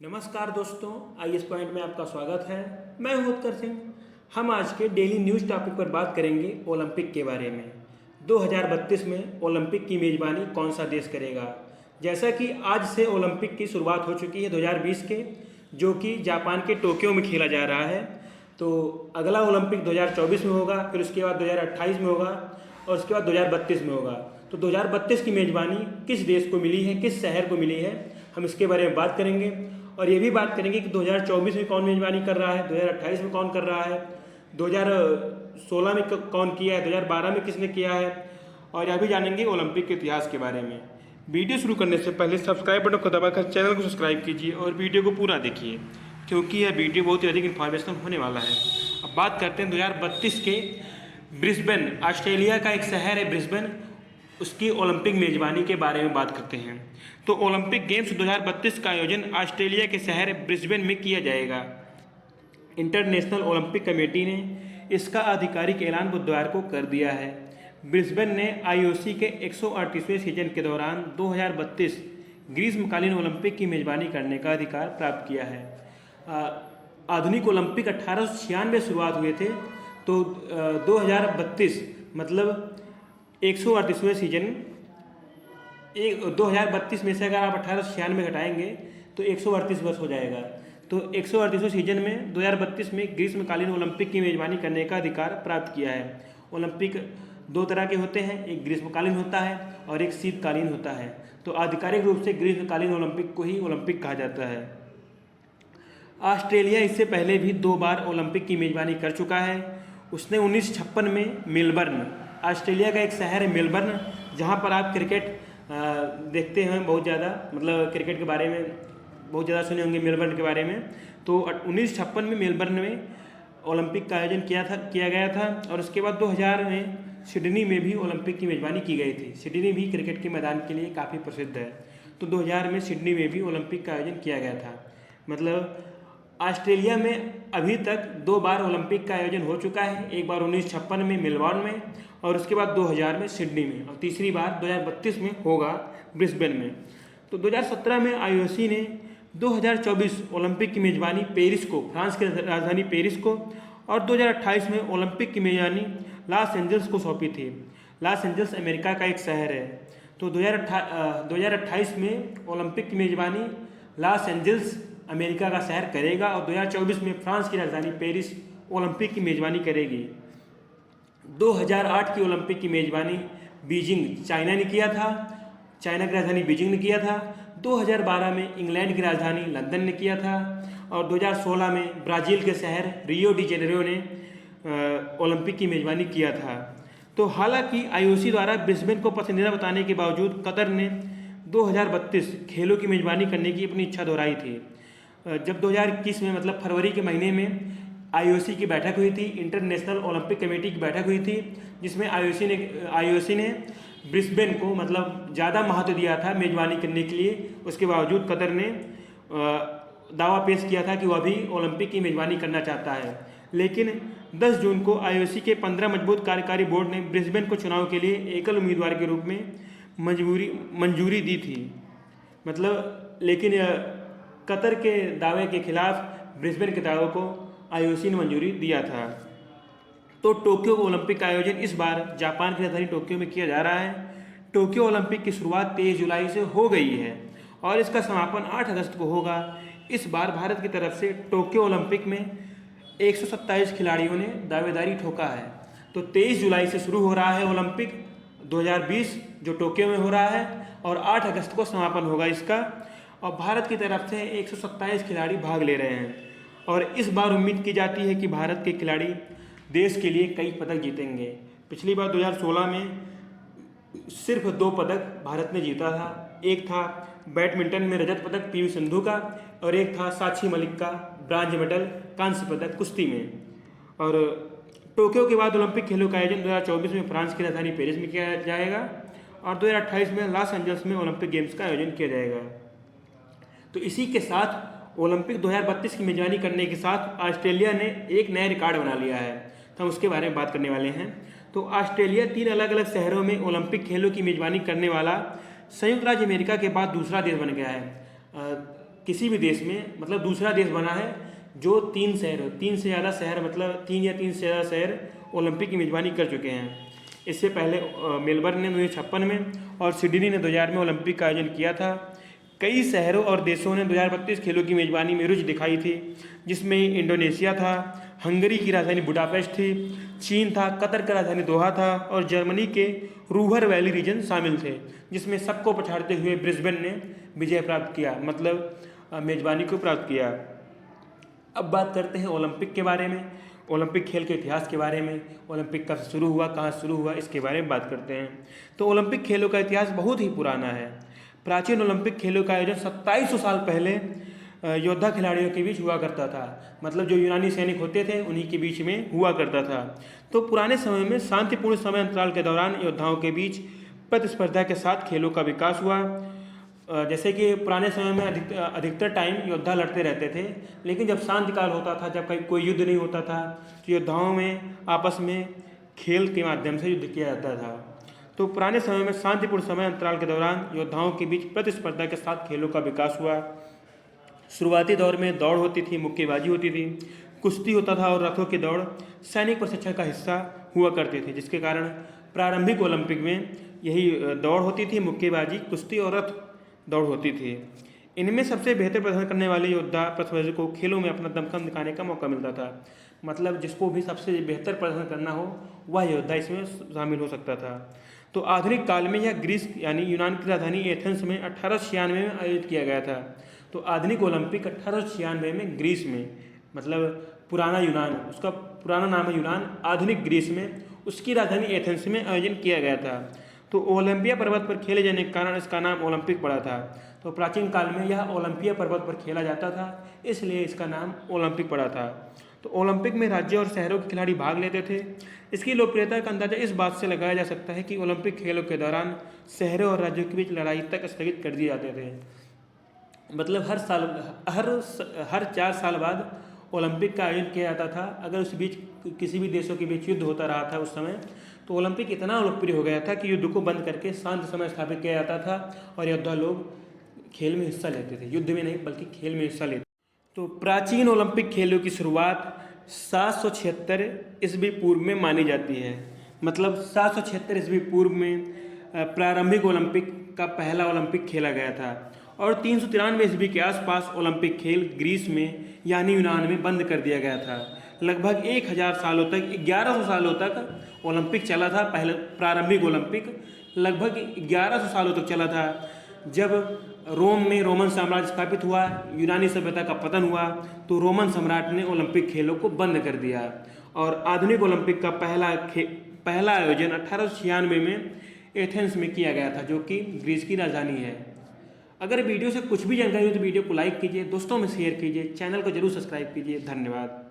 नमस्कार दोस्तों, IAS point में आपका स्वागत है। मैं हूं उत्कर सिंह। हम आज के डेली न्यूज़ टॉपिक पर बात करेंगे ओलंपिक के बारे में। 2032 में ओलंपिक की मेज़बानी कौन सा देश करेगा। जैसा कि आज से ओलंपिक की शुरुआत हो चुकी है 2020 के, जो कि जापान के टोक्यो में खेला जा रहा है। तो अगला ओलंपिक 2024 में होगा, फिर उसके बाद 2028 में होगा और उसके बाद 2032 में होगा। तो 2032 की मेज़बानी किस देश को मिली है, किस शहर को मिली है, हम इसके बारे में बात करेंगे। और ये भी बात करेंगे कि 2024 में कौन मेज़बानी कर रहा है, 2028 में कौन कर रहा है, 2016 में कौन किया है, 2012 में किसने किया है, और यह भी जानेंगे ओलंपिक के इतिहास के बारे में। वीडियो शुरू करने से पहले सब्सक्राइब बटन को दबाकर चैनल को सब्सक्राइब कीजिए और वीडियो को पूरा देखिए, क्योंकि यह वीडियो बहुत ही अधिक इन्फॉर्मेशनल होने वाला है। अब बात करते हैं 2032 के ब्रिस्बेन, ऑस्ट्रेलिया का एक शहर है ब्रिस्बेन, उसकी ओलंपिक मेज़बानी के बारे में बात करते हैं। तो ओलंपिक गेम्स 2032 का आयोजन ऑस्ट्रेलिया के शहर ब्रिस्बेन में किया जाएगा। इंटरनेशनल ओलंपिक कमेटी ने इसका आधिकारिक ऐलान बुधवार को कर दिया है। ब्रिस्बेन ने आईओसी के 138वें सीजन के दौरान 2032 ग्रीष्मकालीन ओलंपिक की मेज़बानी करने का अधिकार प्राप्त किया है। आधुनिक ओलंपिक 1896 शुरुआत हुए थे, तो 2032 मतलब 138वें सीजन 2032 में से अगर आप 1896 घटाएंगे तो 138 वर्ष हो जाएगा। तो 138वें सीजन में 2032 में ग्रीष्मकालीन ओलंपिक की मेज़बानी करने का अधिकार प्राप्त किया है। ओलंपिक दो तरह के होते हैं, एक ग्रीष्मकालीन होता है और एक शीतकालीन होता है। तो आधिकारिक रूप से ग्रीष्मकालीन ओलंपिक को ही ओलंपिक कहा जाता है। ऑस्ट्रेलिया इससे पहले भी 2 बार ओलंपिक की मेज़बानी कर चुका है। उसने 1956 में मेलबर्न, ऑस्ट्रेलिया का एक शहर है मेलबर्न, जहाँ पर आप क्रिकेट देखते हैं बहुत ज़्यादा, मतलब क्रिकेट के बारे में बहुत ज़्यादा सुने होंगे मेलबर्न के बारे में। तो 1956 में मेलबर्न में ओलंपिक का आयोजन किया गया था और उसके बाद 2000 में सिडनी में भी ओलंपिक की मेज़बानी की गई थी। सिडनी भी क्रिकेट के मैदान के लिए काफ़ी प्रसिद्ध है। तो 2000 में सिडनी में भी ओलंपिक का आयोजन किया गया था। मतलब ऑस्ट्रेलिया में अभी तक 2 बार ओलंपिक का आयोजन हो चुका है, एक बार 1956 में मेलबर्न में और उसके बाद 2000 में सिडनी में, और तीसरी बार 2032 में होगा ब्रिस्बेन में। तो 2017 में आईओसी ने 2024 ओलंपिक की मेज़बानी पेरिस को, फ्रांस की राजधानी पेरिस को, और 2028 में ओलंपिक की मेज़बानी लॉस एंजल्स को सौंपी थी। लॉस एंजल्स अमेरिका का एक शहर है। तो 2028 में ओलंपिक की मेज़बानी लॉस एंजल्स अमेरिका का शहर करेगा और 2024 में फ्रांस की राजधानी पेरिस ओलंपिक की मेज़बानी करेगी। 2008 की ओलंपिक की मेज़बानी बीजिंग, चाइना ने किया था, चाइना की राजधानी बीजिंग ने किया था। 2012 में इंग्लैंड की राजधानी लंदन ने किया था और 2016 में ब्राज़ील के शहर रियो डी जेनेरो ने ओलंपिक की मेज़बानी किया था। तो हालांकि आईओसी द्वारा ब्रिस्बेन को पसंदीदा बताने के बावजूद कतर ने 2032 खेलों की मेज़बानी करने की अपनी इच्छा दोहराई थी। जब 2021 में मतलब फरवरी के महीने में आईओसी की बैठक हुई थी, इंटरनेशनल ओलंपिक कमेटी की बैठक हुई थी, जिसमें आईओसी ने ब्रिस्बेन को मतलब ज़्यादा महत्व दिया था मेज़बानी करने के लिए। उसके बावजूद कतर ने दावा पेश किया था कि वह भी ओलंपिक की मेज़बानी करना चाहता है। लेकिन 10 जून को आईओसी के 15 मजबूत कार्यकारी बोर्ड ने ब्रिस्बेन को चुनाव के लिए एकल उम्मीदवार के रूप में मंजूरी दी थी। मतलब लेकिन कतर के दावे के खिलाफ ब्रिस्बेन के दावे को आईओसी ने मंजूरी दिया था। तो टोक्यो ओलंपिक का आयोजन इस बार जापान की राजधानी टोक्यो में किया जा रहा है। टोक्यो ओलंपिक की शुरुआत 23 जुलाई से हो गई है और इसका समापन 8 अगस्त को होगा। इस बार भारत की तरफ से टोक्यो ओलंपिक में 127 खिलाड़ियों ने दावेदारी ठोका है। तो 23 जुलाई से शुरू हो रहा है ओलंपिक 2020 जो टोक्यो में हो रहा है और 8 अगस्त को समापन होगा इसका, और भारत की तरफ से 127 खिलाड़ी भाग ले रहे हैं। और इस बार उम्मीद की जाती है कि भारत के खिलाड़ी देश के लिए कई पदक जीतेंगे। पिछली बार 2016 में सिर्फ 2 पदक भारत ने जीता था। एक था बैडमिंटन में रजत पदक पीवी सिंधु का और एक था साक्षी मलिक का ब्रांज मेडल कांस्य पदक कुश्ती में। और टोक्यो के बाद ओलंपिक खेलों का आयोजन 2024 में फ्रांस की राजधानी पेरिस में किया जाएगा और 2028 में लॉस एंजल्स में ओलंपिक गेम्स का आयोजन किया जाएगा। तो इसी के साथ ओलंपिक 2032 की मेज़बानी करने के साथ ऑस्ट्रेलिया ने एक नया रिकॉर्ड बना लिया है, तो हम उसके बारे में बात करने वाले हैं। तो ऑस्ट्रेलिया 3 अलग अलग शहरों में ओलंपिक खेलों की मेज़बानी करने वाला संयुक्त राज्य अमेरिका के बाद दूसरा देश बन गया है। किसी भी देश में, मतलब दूसरा देश बना है जो 3 शहर, 3 से ज़्यादा शहर, मतलब 3 या 3 से ज़्यादा शहर ओलंपिक की मेज़बानी कर चुके हैं। इससे पहले मेलबर्न ने 1956 में और सिडनी ने 2000 में ओलंपिक का आयोजन किया था। कई शहरों और देशों ने 2032 खेलों की मेज़बानी में रुचि दिखाई थी, जिसमें इंडोनेशिया था, हंगरी की राजधानी बुडापेस्ट थी, चीन था, कतर का राजधानी दोहा था और जर्मनी के रूवर वैली रीजन शामिल थे, जिसमें सबको पछाड़ते हुए ब्रिस्बेन ने विजय प्राप्त किया, मतलब मेज़बानी को प्राप्त किया। अब बात करते हैं ओलंपिक के बारे में, ओलंपिक खेल के इतिहास के बारे में। ओलंपिक कब शुरू हुआ, कहाँ शुरू हुआ, इसके बारे में बात करते हैं। तो ओलंपिक खेलों का इतिहास बहुत ही पुराना है। प्राचीन ओलंपिक खेलों का आयोजन 2700 साल पहले योद्धा खिलाड़ियों के बीच हुआ करता था, मतलब जो यूनानी सैनिक होते थे उन्हीं के बीच में हुआ करता था। तो पुराने समय में शांतिपूर्ण समय अंतराल के दौरान योद्धाओं के बीच प्रतिस्पर्धा के साथ खेलों का विकास हुआ। जैसे कि पुराने समय में अधिकतर टाइम योद्धा लड़ते रहते थे, लेकिन जब शांति काल होता था, जब कोई युद्ध नहीं होता था, तो योद्धाओं में आपस में खेल के माध्यम से युद्ध किया जाता था। तो पुराने समय में शांतिपूर्ण समय अंतराल के दौरान योद्धाओं के बीच प्रतिस्पर्धा के साथ खेलों का विकास हुआ। शुरुआती दौर में दौड़ होती थी, मुक्केबाजी होती थी, कुश्ती होता था और रथों की दौड़ सैनिक प्रशिक्षण का हिस्सा हुआ करते थे, जिसके कारण प्रारंभिक ओलंपिक में यही दौड़ होती थी, मुक्केबाजी, कुश्ती और रथ दौड़ होती थी। इनमें सबसे बेहतर प्रदर्शन करने वाले योद्धा प्रतिस्पर्धी को खेलों में अपना दमखम दिखाने का मौका मिलता था, मतलब जिसको भी सबसे बेहतर प्रदर्शन करना हो वह योद्धा इसमें शामिल हो सकता था। तो आधुनिक काल में यह ग्रीस यानी यूनान की राजधानी एथेंस में 1896 में आयोजित किया गया था। तो आधुनिक ओलंपिक 1896 में ग्रीस में, मतलब पुराना यूनान, उसका पुराना नाम है यूनान, आधुनिक ग्रीस में उसकी राजधानी एथेंस में आयोजन किया गया था। तो ओलंपिया पर्वत पर खेले जाने के कारण इसका नाम ओलंपिक पड़ा था। तो प्राचीन काल में यह ओलंपिया पर्वत पर खेला जाता था, इसलिए इसका नाम ओलंपिक पड़ा था। तो ओलंपिक में राज्यों और शहरों के खिलाड़ी भाग लेते थे। इसकी लोकप्रियता का अंदाजा इस बात से लगाया जा सकता है कि ओलंपिक खेलों के दौरान शहरों और राज्यों के बीच लड़ाई तक स्थगित कर दिए जाते थे। मतलब हर 4 साल बाद ओलंपिक का आयोजन किया जाता था। अगर उस बीच किसी भी देशों के बीच युद्ध होता रहा था उस समय, तो ओलंपिक इतना लोकप्रिय हो गया था कि युद्ध को बंद करके शांत समय स्थापित किया जाता था और योद्धा लोग खेल में हिस्सा लेते थे, युद्ध में नहीं बल्कि खेल में हिस्सा लेते। तो प्राचीन ओलंपिक खेलों की शुरुआत 776 ईस्वी पूर्व में मानी जाती है। मतलब 776 ईस्वी पूर्व में प्रारंभिक ओलंपिक का पहला ओलंपिक खेला गया था और 393 ईस्वी के आसपास ओलंपिक खेल ग्रीस में यानी यूनान में बंद कर दिया गया था। लगभग 1000 सालों तक, 1100 सालों तक ओलंपिक चला था। पहले प्रारंभिक ओलंपिक लगभग 1100 सालों तक चला था। जब रोम में रोमन साम्राज्य स्थापित हुआ, यूनानी सभ्यता का पतन हुआ, तो रोमन सम्राट ने ओलंपिक खेलों को बंद कर दिया और आधुनिक ओलंपिक का पहला आयोजन 1896 में एथेंस में किया गया था, जो कि ग्रीस की राजधानी है। अगर वीडियो से कुछ भी जानकारी हो तो वीडियो को लाइक कीजिए, दोस्तों में शेयर कीजिए, चैनल को जरूर सब्सक्राइब कीजिए। धन्यवाद।